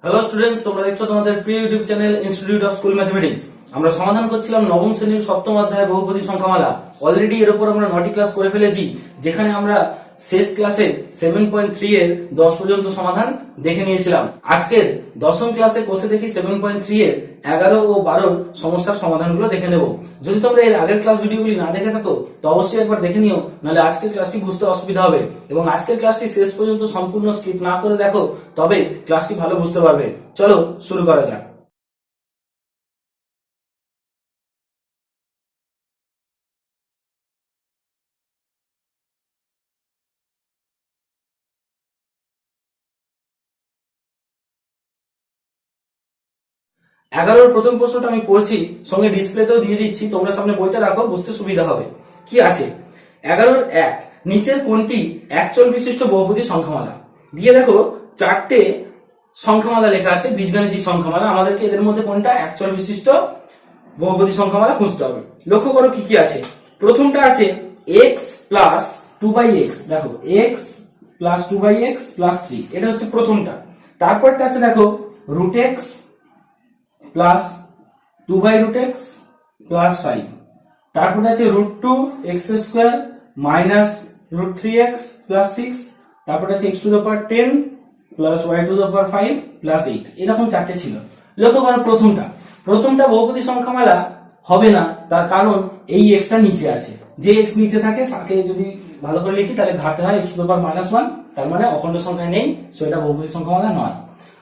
Hello students, তোমরা দেখছো তোমাদের প্রিয় YouTube channel institute of school mathematics. আমরা সমাধান করছিলাম নবম শ্রেণীর সপ্তম অধ্যায় বহুপদী সংখ্যামালা। অলরেডি এর উপর আমরা 9টি ক্লাস করে ফেলেছি, যেখানে আমরা শেষ ক্লাসে 7.3 এর 10 পর্যন্ত সমাধান দেখে নিয়েছিলাম। আজকের দশম ক্লাসে কোষে দেখি 7.3 এর 11 ও 12 সমস্যার সমাধানগুলো দেখে নেব। যদি তোমরা এর আগের ক্লাস ভিডিওগুলি না দেখে থাকো তো অবশ্যই একবার দেখে নিও, নাহলে আজকের ক্লাসটি বুঝতে অসুবিধা হবে। এবং আজকের ক্লাসটি শেষ পর্যন্ত সম্পূর্ণ স্কিপ না করে দেখো, তবে ক্লাসটি ভালো বুঝতে পারবে। চলো শুরু করা যাক। এগারোর প্রথম প্রশ্নটা আমি পড়ছি, সঙ্গে ডিসপ্লেতেও দিয়ে দিচ্ছি, তোমরা সামনে বইটা রাখো, বুঝতে সুবিধা হবে। কি আছে? 11-1 নিচের কোনটি একচল বিশিষ্ট বহুপদী সংখ্যামালা? দিয়ে দেখো চারটে সংখ্যামালা লেখা আছে, বীজগাণিতিক সংখ্যামালা। আমাদেরকে এদের মধ্যে কোনটা একচল বিশিষ্ট বহুপদী সংখ্যামালা খুঁজতে হবে। লক্ষ্য করো কি কি আছে। প্রথমটা আছে x প্লাস 2/x। দেখো x প্লাস 2/x প্লাস 3, এটা হচ্ছে প্রথমটা। তারপরটা আছে দেখো √x প্লাস 2/√x প্লাস 5। তারপরে আছে √2x² মাইনাস √3x প্লাস 6। তারপরে আছে x⁻10 প্লাস y⁻5 প্লাস 8। এরকম চারটে ছিল। লক্ষ্য করো প্রথমটা বহুপদী সংখ্যামালা হবে না, তার কারণ এই এক্সটা নিচে আছে। যে এক্স নিচে থাকে তাকে যদি ভালো করে লিখি তাহলে ঘাতে হয় x⁻−1, তার মানে অখণ্ড সংখ্যা নেই, সো এটা বহুপদী সংখ্যামালা নয়।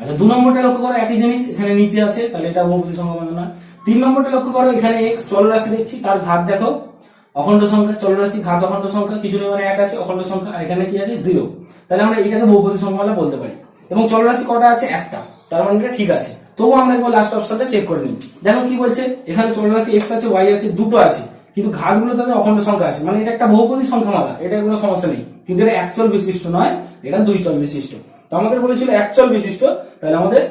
আচ্ছা, 2 নম্বরটা লক্ষ্য করো, একই জিনিস, এখানে নিচে আছে, তাহলে এটা বহুপদী সংখ্যামালা নয়। 3 নম্বরটা লক্ষ্য করো, এখানে x চলরাশি দেখছি, তার ঘাত দেখো অখণ্ড সংখ্যা, চলরাশি ঘাত অখণ্ড সংখ্যা, কিছু নেই মানে 1 আছে অখণ্ড সংখ্যা, আর এখানে কি আছে 0, তাহলে আমরা এটাকে বহুপদী সংখ্যামালা বলতে পারি। এবং চলরাশি কটা আছে? একটা, তার মানে এটা ঠিক আছে। তবুও আমরা একবার লাস্ট অপশনটা চেক করে নিই। দেখো কি বলছে, এখানে চলরাশি x আছে, y আছে, দুটো আছে, কিন্তু ঘাতগুলো তাদের অখণ্ড সংখ্যা আছে, মানে এটা একটা বহুপদী সংখ্যামালা, এটা কোনো সমস্যা নেই। কিন্তু এটা একচল বিশিষ্ট নয়, এটা দুই চল বিশিষ্ট। তো আমাদের বলেছিল একচল বিশিষ্ট, তাহলে আমাদের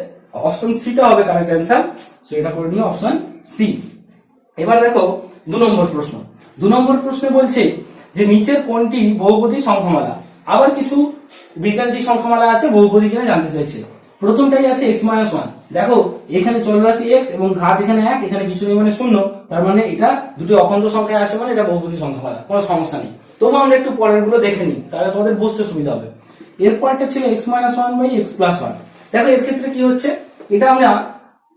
অপশন সিটা হবে কারেক্ট অ্যান্সার। সো এটা করে নিও অপশন সি। এবার দেখো 2 নম্বর প্রশ্ন। 2 নম্বর প্রশ্নে বলছে যে নিচের কোনটি বহুপদী সংখ্যামালা? আবার কিছু বীজগাণিতিক সংখ্যামালা আছে, বহুপদী কিনা জানতে চাইছে। প্রথমটাই আছে x-1। দেখো এখানে চলরাশি x এবং ঘাত এখানে 1, এখানে কিছু নেই মানে 0, তার মানে এটা দুটো অখণ্ড সংখ্যা আছে, মানে এটা বহুপদী সংখ্যামালা, কোনো সমস্যা নেই। তবু আমরা একটু পরের গুলো দেখে নিই, তাহলে তোমাদের বুঝতে সুবিধা হবে। এরপরটা ছিল x-1/x+1। দেখো এর ক্ষেত্রে কি হচ্ছে, এটা আমরা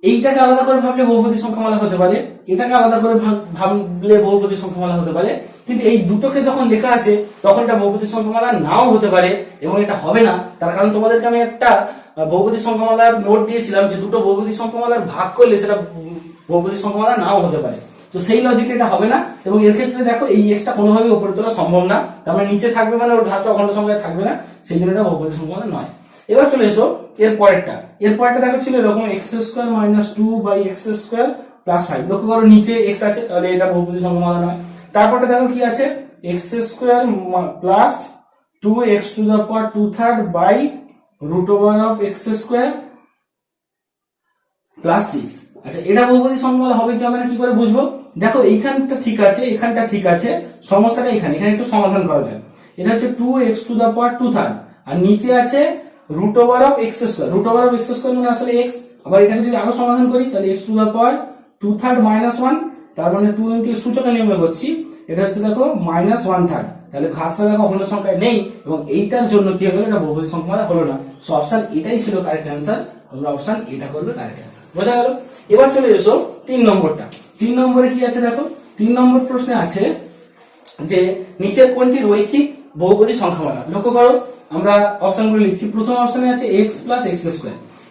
এইটাকে আলাদা করে ভাবলে বহুপদী সংখ্যামালা হতে পারে, এটাকে আলাদা করে ভাবলে বহুপদী সংখ্যামালা হতে পারে, কিন্তু এই দুটোকে যখন লেখা আছে তখন এটা বহুপদী সংখ্যামালা নাও হতে পারে, এবং এটা হবে না। তার কারণ তোমাদেরকে আমি একটা বহুপদী সংখ্যামালার নোট দিয়েছিলাম যে দুটো বহুপদী সংখ্যামালার ভাগ করলে সেটা বহুপদী সংখ্যামালা নাও হতে পারে। তো সেই লজিকে এটা হবে না, এবং এর ক্ষেত্রে দেখো এই এক্সটা কোনোভাবে উপরে তোলা সম্ভব না, তার মানে নিচে থাকবে, মানে ওর ঘাত অখণ্ড সংখ্যায় থাকবে না, সেই জন্য এটা বহুপদী সংখ্যামালা নয়। এবার চলে এসো এর পরেরটা দেখো ছিল এরকম x² মাইনাস 2/x² প্লাস 5। লক্ষ্য করো নিচে x আছে, তাহলে এটা বহুপদী সংখ্যামালা নয়। তারপরটা দেখো কি আছে, x² plus 2x⁻2³ by √x² plus 6। আচ্ছা, এটা বহুপদী সংখ্যামালা হবে কি হবে না কি করে বুঝবো? দেখো এইখানটা ঠিক আছে, এখানটা ঠিক আছে, সমস্যাটা এখানে একটু সমাধান করা যায়। এটা হচ্ছে 2x⁻2³, আর নিচে আছে √x²। √x² মানে আসলে x। আবার এটাকে যদি আরো সমাধান করি তাহলে x⁻2³ মাইনাস 1, তার মানে 2 ইনটু সূচক নিয়মে করছি, এটা হচ্ছে দেখো -1/3। তাহলে ঘাতটা দেখো অখণ্ড সংখ্যায় নেই, এবং এইটার জন্য কি হলো, এটা বহুপদী সংখ্যামালা হলো না। সো অপশন এটাই ছিল কারেক্ট অ্যান্সার। তোমরা অপশন এটা করবে কারেক্ট অ্যান্সার। বোঝা গেল? এবার চলে এসো 3 নম্বরটা। 3 নম্বরে কি আছে দেখো, 3 নম্বর প্রশ্নে আছে যে নিচের কোনটি রৈখিক বহুপদী সংখ্যামালা? লক্ষ্য করো আমরা অপশনগুলো লিখছি। প্রথম অপশনে আছে x প্লাস x²।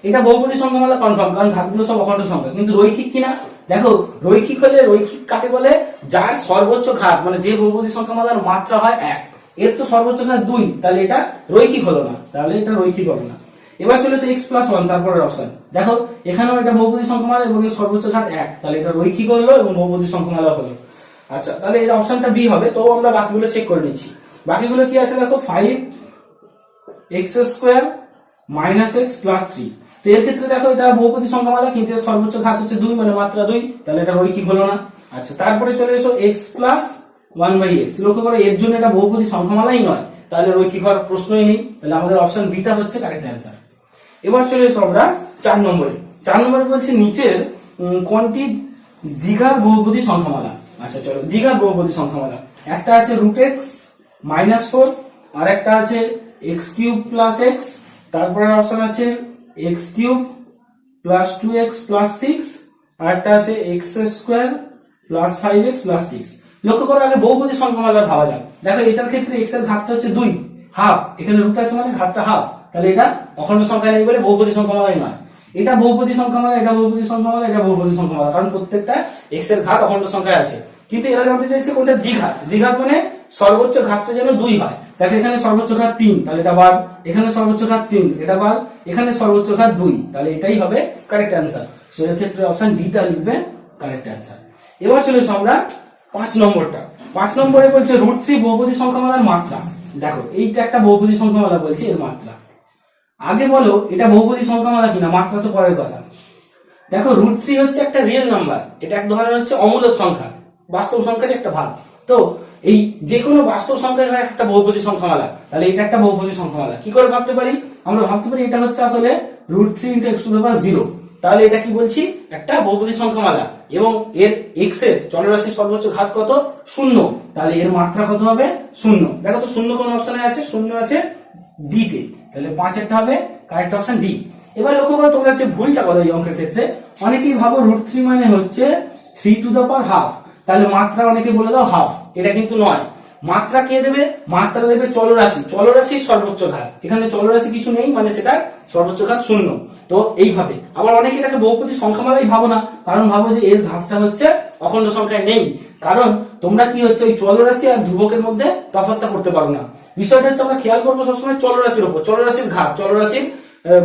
এটা বহুপদী সংখ্যামালা কনফার্ম, কারণ ঘাতগুলো সব অখণ্ড সংখ্যা। কিন্তু রৈখিক কিনা? দেখো রৈখিক হলে, রৈখিক কাকে বলে? যার সর্বোচ্চ ঘাত, মানে যে বহুপদী সংখ্যামালার মাত্রা হয় 1, এর তো সর্বোচ্চ ঘাত 2, তাহলে এটা রৈখিক হলো না, তাহলে এটা রৈখিক হবে না। এবার চলে এসে x+1, তারপরের অপশন দেখো এখানেও এটা বহুপদী সংখ্যামালা এবং এর সর্বোচ্চ ঘাত 1, তাহলে এটা রৈখিক হলো এবং বহুপদী সংখ্যামালা হলো। আচ্ছা, তাহলে এই অপশনটা বি হবে। তো আমরা বাকিগুলো চেক করে নিচ্ছি। বাকিগুলো কি আছে দেখো, 5x² মাইনাস x প্লাস 3। তো এর ক্ষেত্রে দেখো এটা বহুপদী সংখ্যামালা, কিন্তু এর সর্বোচ্চ ঘাত হচ্ছে 2, মানে মাত্রা 2, তাহলে এটা রৈখিক হলো না। আচ্ছা, তারপরে চলে এসো x+1/x। লক্ষ্য করো এর জন্য এটা বহুপদী সংখ্যামালাই নয়, তাহলে রৈখিক হওয়ার প্রশ্নই নেই, তাহলে আমাদের অপশন বিটা হচ্ছে কারেক্ট অ্যান্সার। এবার চলে এসো আমরা 4 নম্বরে বলছে নিচের কোনটি দ্বিঘাত বহুপদী সংখ্যামালা। আচ্ছা চলো দ্বিঘাত বহুপদী সংখ্যামালা, একটা আছে √x-4, আর একটা আছে x³ + x, তারপরে অপশন আছে x³ + 2x + 6, আর একটা আছে x² + 5x + 6। লক্ষ্য করো আগে বহুপদী সংখ্যামালা ভাবা যাক। দেখো এটার ক্ষেত্রে x এর ঘাতটা হচ্ছে 2, হাফ, এখানে রুট আছে মানে ঘাতটা হাফ, তাহলে এটা অখণ্ড সংখ্যা নেই বলে বহুপদী সংখ্যামালাই নয়। এটা বহুপদী সংখ্যামালা, এটা বহুপদী সংখ্যামালা, এটা বহুপদী সংখ্যামালা, কারণ প্রত্যেকটা x এর ঘাত অখণ্ড সংখ্যায় আছে। কিন্তু এরা জানতে চাইছে কোনটা দ্বিঘাত। দ্বিঘাত মানে সর্বোচ্চ ঘাতটা যেন 2 হয়। দেখো এখানে সর্বোচ্চ ঘাত 3, তাহলে এটা বাদ, এখানে সর্বোচ্চ ঘাত 3, এটা বাদ, এখানে সর্বোচ্চ ঘাত 2, তাহলে এটাই হবে কারেক্ট অ্যান্সার। সো এর ক্ষেত্রে অপশন ডি টা লিখবে কারেক্ট অ্যান্সার। এবার চলে এসো আমরা 5 নম্বরটা। 5 নম্বরে বলছে √3 বহুপদী সংখ্যামালার মাত্রা। দেখো এইটা একটা বহুপদী সংখ্যামালা বলছে, এর মাত্রা। আগে বলো এটা বহুপদী সংখ্যামালা কিনা, মাত্রা তো পরের কথা। দেখো √3 হচ্ছে একটা রিয়েল নাম্বার, এটা এক ধরনের হচ্ছে অমূলক সংখ্যা, বাস্তব সংখ্যার একটা ভাগ। তো এই যে কোনো বাস্তব সংখ্যা হয় একটা বহুপদী সংখ্যামালা, তাহলে এটা একটা বহুপদী সংখ্যামালা। কি করে ভাবতে পারি আমরা? ভাবতে পারি এটা হচ্ছে আসলে √3 × x⁻0, তাহলে এটা কি বলছি একটা বহুপদী সংখ্যামালা, এবং এর x এর চলরাশির সর্বোচ্চ ঘাত কত? 0, তাহলে এর মাত্রা কত হবে? 0। দেখো তো 0 কোন অপশনে আছে? 0 আছে ডি তে, তাহলে 5 একটা হবে কারেক্ট অপশন ডি। এবার লক্ষ্য করো তোমরা যে ভুলটা করো এই অঙ্কের ক্ষেত্রে, অনেকেই ভাবো √3 মানে হচ্ছে 3^½ তাহলে মাত্রা অনেকে বলে দাও হাফ, এটা কিন্তু নয়। মাত্রা কে দেবে? মাত্রা দেবে চলরাশি, চলরাশির সর্বোচ্চ ঘাত। এখানে চলরাশি কিছু নেই মানে সেটা সর্বোচ্চ ঘাত 0। তো এইভাবে আবার অনেকে এটাকে বহুপদী সংখ্যামালাই ভাবো না, কারণ ভাবো যে এর ঘাতটা হচ্ছে অখণ্ড সংখ্যায় নেই, কারণ তোমরা কি হচ্ছে ওই চলরাশি আর ধ্রুবকের মধ্যে তফাৎটা করতে পারো না। বিষয়টা হচ্ছে আমরা খেয়াল করবো সবসময় চলরাশির উপর, চলরাশির ঘাত, চলরাশির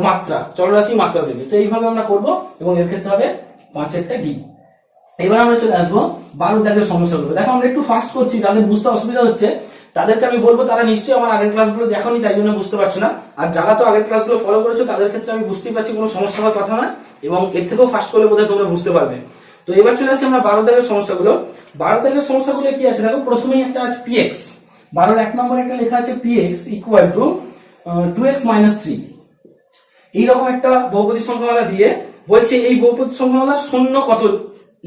মাত্রা, চলরাশি মাত্রা দেবে। তো এইভাবে আমরা করবো এবং এর ক্ষেত্রে হবে 5-এরটা ডি। এবার আমরা চলে আসবো 12 দাগের সমস্যাগুলো। দেখো আমরা একটু ফাস্ট করছি, যাদের বুঝতে অসুবিধা হচ্ছে তাদেরকে আমি বলবো তারা নিশ্চয়ই আমার আগের ক্লাসগুলো দেখোনি, তাই জন্য বুঝতে পারছো না। আর যারা তো আগের ক্লাসগুলো ফলো করেছো তাদের ক্ষেত্রে আমি বুঝতেই পারছি কোনো সমস্যা হওয়ার কথা না, এবং এর থেকেও ফাস্ট করলে বোধহয় তোমরা বুঝতে পারবে। তো এবার চলে আসি আমরা 12 দাগের সমস্যাগুলো। 12 দাগের সমস্যাগুলো কি আছে দেখো, প্রথমেই একটা আছে px। 12 1 নম্বরে একটা লেখা আছে px = 2x - 3। এইরকম একটা বহুপদী সংখ্যামালা দিয়ে বলছে এই বহুপদী সংখ্যামালার শূন্য কত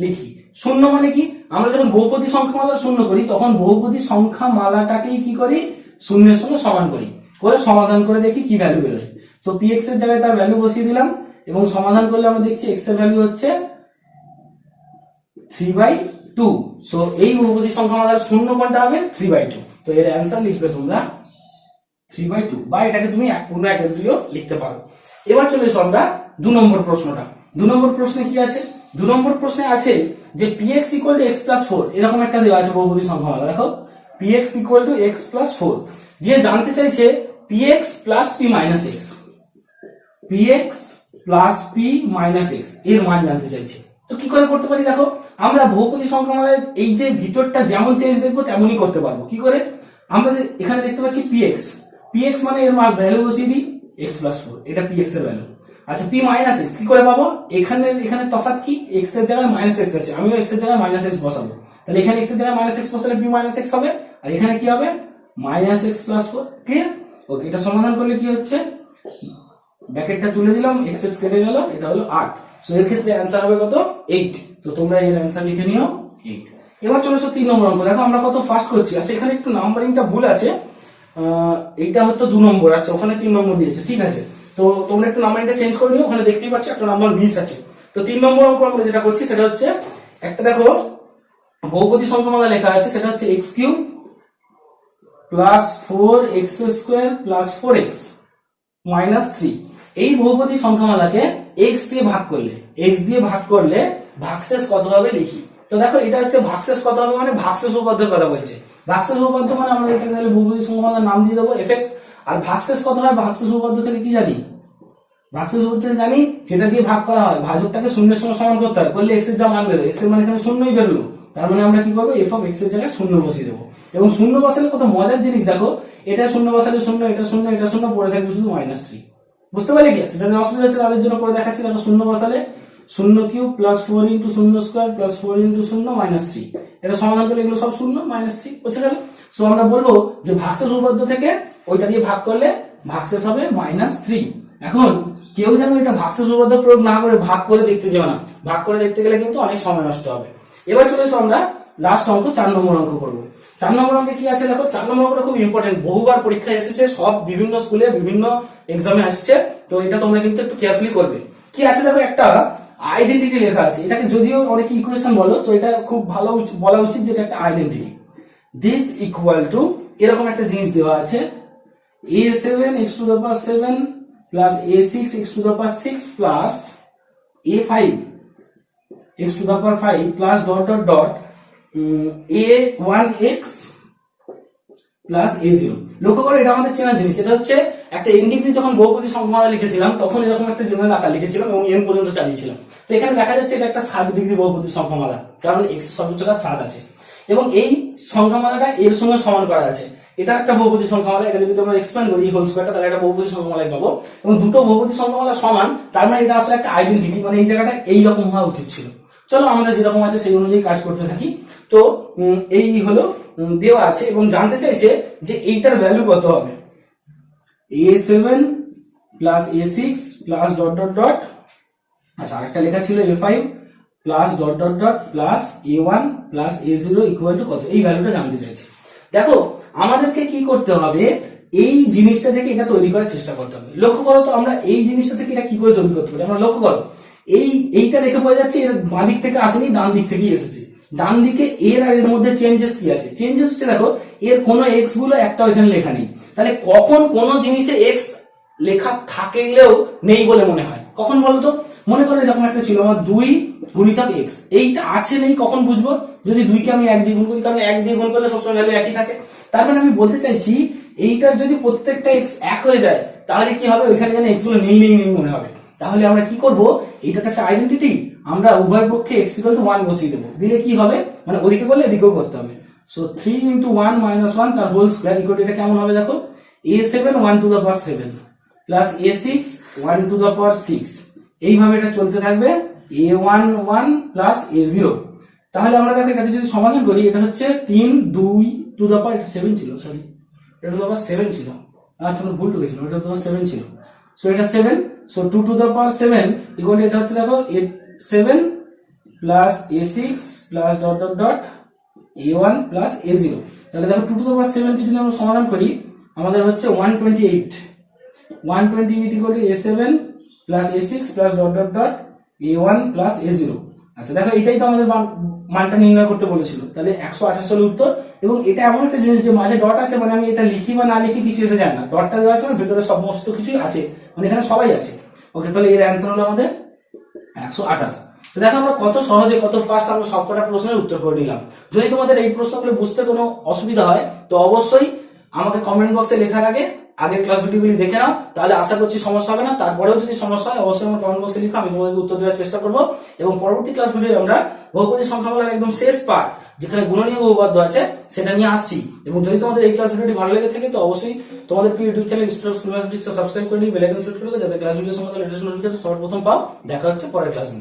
লিখি। শূন্য মানে কি? আমরা যখন বহুপদী সংখ্যামালা শূন্য করি তখন বহুপদী সংখ্যামালাটাকেই কি করি? শূন্যের সঙ্গে সমান করি, করে সমাধান করে দেখি কি ভ্যালু বেরোয়। সো px এর জায়গায় তার ভ্যালু বসিয়ে দিলাম এবং সমাধান করলে আমরা দেখছি x এর ভ্যালু হচ্ছে 3/2। সো এই বহুপদী সংখ্যামালার শূন্য কোনটা হবে? 3/2। তো এর অ্যান্সার লিখবে তোমরা 3/2, বা এটাকে তুমি পূর্ণ একত্রীয় লিখতে পারো। এবার চলে এসো আমরা 2 নম্বর প্রশ্নটা। 2 নম্বর প্রশ্নে কি আছে? 2 নম্বর প্রশ্নে আছে যে px = x + 4, এরকম একটা দেওয়া আছে বহুপদী সংখ্যামালা। দেখো px = x + 4 দিয়ে জানতে চাইছে px + p - x, px + p - x এর মান জানতে চাইছে। তো কি করে করতে পারি? দেখো আমরা বহুপদী সংখ্যামালায় এই যে ভিতরটা যেমন চেঞ্জ দেখবো তেমনই করতে পারবো। কি করে? আমরা এখানে দেখতে পাচ্ছি px মানে এর মান ভ্যালু বসিয়ে দিই x + 4, এটা px এর ভ্যালু। আচ্ছা p - x কি করে পাবো? এখানে তফাৎ কি? x এর জায়গায় -x আছে, আমিও x এর জায়গায় -x বসাবো, তাহলে এখানে x এর জায়গায় -x বসালে p - x হবে, আর এখানে কি হবে? -x + 4। ক্লিয়ার? ওকে, এটা সমাধান করলে কি হচ্ছে? ব্র্যাকেটটা তুলে দিলাম, x কেটে গেল, এটা হলো 8। সো এর ক্ষেত্রে অ্যান্সার হবে কত? 8। তো তোমরা এর অ্যান্সার লিখে নিও 8। এবার চলে এসো 3 নম্বর অঙ্ক। দেখো আমরা কত ফাস্ট করছি। আচ্ছা এখানে একটু নাম্বারিংটা ভুল আছে, এইটা হয়তো 2 নম্বর, আচ্ছা ওখানে 3 নম্বর দিয়েছে, ঠিক আছে। তো তোমরা একটু নাম্বারিংটা চেঞ্জ করে নিও, ওখানে দেখতেই পাচ্ছ একটা নাম্বার মিস আছে। তো 3 নম্বর অঙ্ক আমরা যেটা করছি সেটা হচ্ছে একটা দেখো বহুপদী সংখ্যামালা লেখা আছে, সেটা হচ্ছে x³ + 4x² + 4x - 3। এই বহুপদী সংখ্যামালাকে x দিয়ে ভাগ করলে ভাগশেষ কত হবে লিখি। তো দেখো এটা হচ্ছে ভাগশেষ কত হবে মানে ভাগশেষ উপপাদ্যের কথা বলছে। ভাগশেষ উপপাদ্য মানে আমরা এটাকে তাহলে বহুপদী সংখ্যামালার নাম দিয়ে দেবো fx। আর ভাগশেষ কত হয় ভাগশেষ উপপাদ্য থেকে কি জানি? ভাগশেষ উপপাদ্য থেকে জানি যেটা দিয়ে ভাগ করা হয় ভাজকটাকে শূন্যের সঙ্গে সমান করতে হয়, করলে x এর যা মান বেরোয়, x এর মান এখানে শূন্যই বেরোলো, তার মানে আমরা কি করবো? f(x) এর জায়গায় শূন্য বসিয়ে দেবো। এবং শূন্য বসালে কত মজার জিনিস দেখো, এটা শূন্য বসালে শূন্য, এটা শূন্য, এটা শূন্য, পড়ে থাকবে শুধু -3। বুঝতে পারলে কি? আছে যাদের অসুবিধা হচ্ছে তাদের জন্য করে দেখাচ্ছি। দেখো শূন্য বসালে 0³ + 4 × 0² + 4 × 0 - 3। এটা সমাধান করলে এগুলো সব শূন্য, -3 বুঝে গেল। সো আমরা বলবো যে ভাগশেষ উপপাদ্য থেকে ওইটা দিয়ে ভাগ করলে ভাগশেষ হবে -3। এখন কেউ যেন এটা ভাগশেষ উপপাদ্য প্রয়োগ না করে ভাগ করে দেখতে যেও না, ভাগ করে দেখতে গেলে কিন্তু অনেক সময় নষ্ট হবে। এবার চলে এসো আমরা লাস্ট অঙ্ক 4 নম্বর অঙ্ক করবো। 4 নম্বর অঙ্কে কি আছে দেখো, 4 নম্বর অঙ্কটা খুব ইম্পর্টেন্ট, বহুবার পরীক্ষায় এসেছে, সব বিভিন্ন স্কুলে বিভিন্ন এক্সামে আসছে, তো এটা তোমরা কিন্তু একটু কেয়ারফুলি করবে। কি আছে দেখো, একটা আইডেন্টিটি লেখা আছে, এটাকে যদিও অনেকে ইকুয়েশন বলো, তো এটা খুব ভালো বলা উচিত যে এটা একটা আইডেন্টিটি। দিস ইকুয়াল টু এরকম একটা জিনিস দেওয়া আছে, a7 x to the power 7 plus a6 x to the power 6 plus a5 x to the power 5 plus dot dot dot a1x plus a0। লক্ষ্য করো এটা আমাদের চেনা জিনিস, এটা হচ্ছে একটা n ডিগ্রি যখন বহুপদী সংখ্যামালা লিখেছিলাম তখন এরকম একটা জেনারেল আকার লিখেছিলাম এবং n পর্যন্ত চালিয়েছিলাম। তো এখানে দেখা যাচ্ছে এটা একটা 7 ডিগ্রি বহুপদী সংখ্যামালা, কারণ x এর সর্বোচ্চ ঘাত 7 আছে এবং এই সংখ্যামালাটা এর সঙ্গে সমান করা আছে। এটা একটা বহুপদী সংখ্যামালা, এটা যদি আমরা এক্সপ্যান্ড করি হোল স্কয়ারটা, তাহলে একটা বহুপদী সংখ্যামালা পাবো এবং দুটো বহুপদী সংখ্যামালা সমান, তার মানে এটা আসলে একটা আইডেন্টিটি, মানে এই জায়গাটা এইরকম হওয়া উচিত ছিল। চলো আমরা যেরকম আছে সেই অনুযায়ী কাজ করতে থাকি। তো এই হলো দেওয়া আছে এবং জানতে চাইছে যে এইটার ভ্যালু কত হবে, a7 plus a6 plus dot dot dot, আচ্ছা আরেকটা লেখা ছিল a5 plus dot dot dot plus a1 plus a0 equal to কত, এই ভ্যালুটা জানতে চাইছে। দেখো আমাদেরকে কি করতে হবে, এই জিনিসটা থেকে এটা তৈরি করার চেষ্টা করতে হবে। লক্ষ্য করো তো আমরা এই জিনিসটা থেকে এটা কি করে তৈরি করতে পারি, আমরা লক্ষ্য করো এইটা দেখে পাওয়া যাচ্ছে এর বাঁ দিক থেকে আসেনি, ডান দিক থেকেই এসেছে। ডান দিকে এর আর এর মধ্যে চেঞ্জেস কি আছে, চেঞ্জেস হচ্ছে দেখো এর কোনো এক্স গুলো একটাও এখানে লেখা নেই, তাহলে কখন কোন জিনিসে এক্স লেখা থাকলেও নেই বলে মনে হয়, কখন বলতো, মনে করো এরকম একটা ছিল আমার 2 গুণিতক এক্স, এইটা আছে নেই কখন বুঝবো, যদি 2 কে আমি 1 দিয়ে গুণ করি, কারণ 1 দিয়ে গুণ করলে সবসময় ভ্যালু একই থাকে। তার মানে আমি বলতে চাইছি এইটার যদি প্রত্যেকটা এক্স 1 হয়ে যায় তাহলে কি হবে, ওইখানে যেন এক্স গুলো নেই নেই নেই মনে হবে। তাহলে আমরা কি করব, এইটা তো একটা আইডেন্টিটি, আমরা উভয় পক্ষে x = 1 বসিয়ে দেবো, দিলে কি হবে, মানে ওদিকে করলে এদিকেও করতে হবে। সো 3 × 1 - 1 তার হোল স্কয়ার ইকুয়াল টু, এটা কেমন হবে দেখো, a7 1 to the power 7 plus a6 1 to the power 6, এইভাবে এটা চলতে থাকবে, a1 1 প্লাস a0। তাহলে আমরা দেখো এটাকে যদি সমাধান করি, এটা হচ্ছে 3 2 to the power, এটা 7 ছিল, সরি এটা to the power 7 ছিল, আচ্ছা আমরা ভুল লিখেছিলাম, এটা to the power 7 ছিল, সো এটা 7, so 2 to the power 7 equal to, এটা হচ্ছে দেখো a7 plus a6 plus dot dot dot a1 plus a0। তাহলে দেখো 2 to the power 7 কে যদি আমরা সমাধান করি, আমাদের হচ্ছে 128 equal to a7 plus a6 plus dot dot dot a1 plus a0। আচ্ছা দেখো এটাই তো আমাদের মানটা নির্ণয় করতে বলেছিল, তাহলে 128 হলো উত্তর। এবং এটা এমন একটা জিনিস যে মাঝে ডট আছে, মানে আমি এটা লিখি বা না লিখি কিছু এসে যায় না, ডটটা দেওয়া আছে মানে ভিতরে সমস্ত কিছুই আছে, মানে এখানে সবাই আছে। ওকে, তাহলে এর অ্যান্সার হলো আমাদের 128। তো দেখো আমরা কত সহজে কত ফাস্ট আমরা সবকটা প্রশ্নের উত্তর করে নিলাম। যদি তোমাদের এই প্রশ্নগুলো বুঝতে কোনো অসুবিধা হয় তো অবশ্যই আমাকে কমেন্ট বক্সে লেখার আগে আগের ক্লাস ভিডিওগুলি দেখে নাও, তাহলে আশা করছি সমস্যা হবে না। তারপরেও যদি সমস্যা হয় অবশ্যই আমার কমেন্ট বক্সে লিখো, আমি তোমাদেরকে উত্তর দেওয়ার চেষ্টা করবো। এবং পরবর্তী ক্লাস ভিডিও আমরা বহুপদী সংখ্যামালার একদম শেষ পার্ট, যেখানে গুণনীয় উপপাদ্য আছে, সেটা নিয়ে আসছি। এবং যদি তোমাদের এই ক্লাস ভিডিওটি ভালো লেগে থাকে তো অবশ্যই তোমাদের ইউটিউব চ্যানেল সাবস্ক্রাইব করে নিই, বেল আইকন সিলেক্ট করে যাতে ক্লাস ভিডিও সম্বন্ধে লেটেস্ট নোটিফিকেশন সবার প্রথম পাও। দেখা হচ্ছে পরের ক্লাস ভিডিও।